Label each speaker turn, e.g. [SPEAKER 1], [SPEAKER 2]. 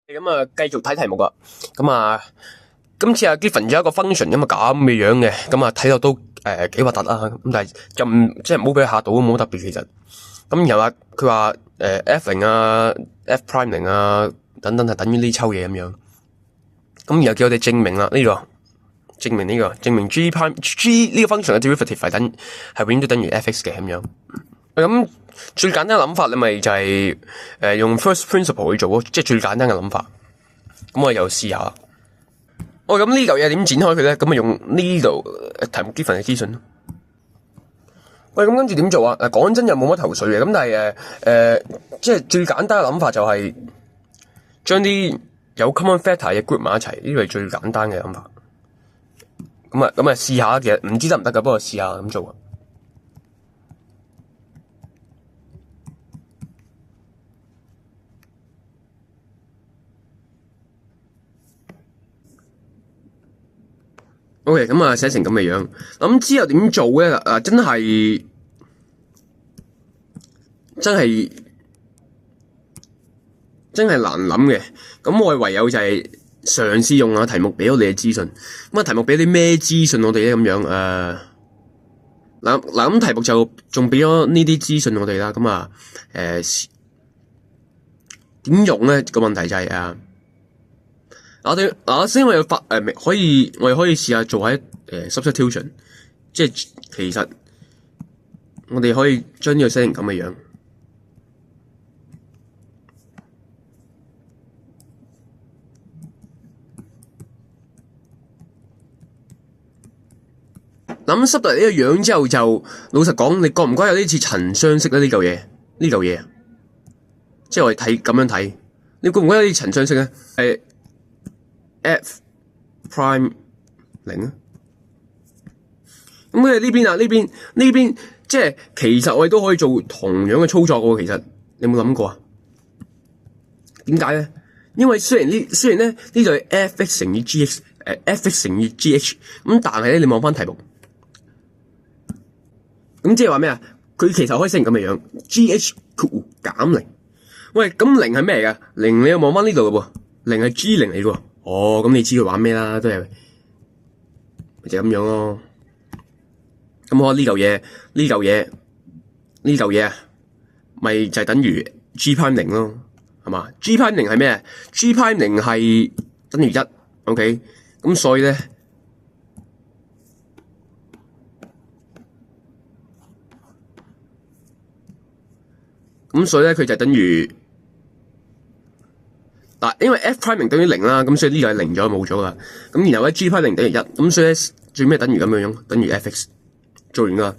[SPEAKER 1] 咁啊，繼續睇題目啊。咁啊，今次啊 given 咗一個 function 咁啊咁嘅樣嘅，咁啊睇到都幾核突啦。咁但係就唔即係唔好俾佢嚇到，冇特別其實。咁然後啊，佢話f0啊 f prime 0啊等等係等於呢抽嘢咁樣。咁然後叫我哋證明啦呢個，證明 g 呢個 function 嘅 derivative 係永遠都等於 f(x) 嘅咁樣。咁最簡單嘅諗法，你咪就係用 first principle 去做咯，即係最簡單嘅諗法。咁我又試下。咁呢嚿嘢點展開佢咧？咁啊用呢度題目 given 嘅資訊。咁跟住點做啊？講真又冇乜頭緒嘅。咁但係即係最簡單嘅諗法就係將啲有 common factor 嘅 group 埋一齊，呢個係最簡單嘅諗法。咁啊試下，其實唔知得唔得噶，不過試下咁做啊。OK， 咁啊寫成咁嘅樣，咁之後點做咧？真係難諗嘅。咁我唯有就係嘗試用下題目俾我哋嘅資訊。咁啊題目俾啲咩資訊我哋咧？咁樣咁題目就仲俾咗呢啲資訊我哋啦。咁啊點用咧？個問題就係先我哋可以試下做下substitution， 即係其實我哋可以將呢個寫成咁嘅樣。諗濕到呢個樣之後，就老實講，你覺唔覺得有啲似陳相識咧？呢嚿嘢，即係我哋咁樣睇，你覺唔覺得有啲陳相識咧？係 f prime 0啊。咁佢哋呢邊即係其實我哋都可以做同樣嘅操作嘅。其實你有冇諗過啊？點解咧？因為雖然咧呢度係 f(x) 乘以 g(x)，f(x) 乘以 g(h) 咁，但係咧你望翻題目，咁即係話咩啊？佢其實可以寫成咁嘅樣 ，g(h) 減0。喂，咁0係咩嚟噶？0你又望翻呢度嘅噃，0係 g0嚟嘅。哦，咁你知佢玩咩啦？都係就咁樣咯。咁我呢嚿嘢啊，咪就係等於 g prime 0咯，係嘛？g prime 0係咩？g prime 0係等於1 ，OK？ 咁所以咧，佢就等於因為 f prime 0等於0啦，咁所以呢個係0咗冇咗啦。咁然後咧 g prime 0等於1，咁所以咧最尾等於咁樣，等於 f(x) 做完啦。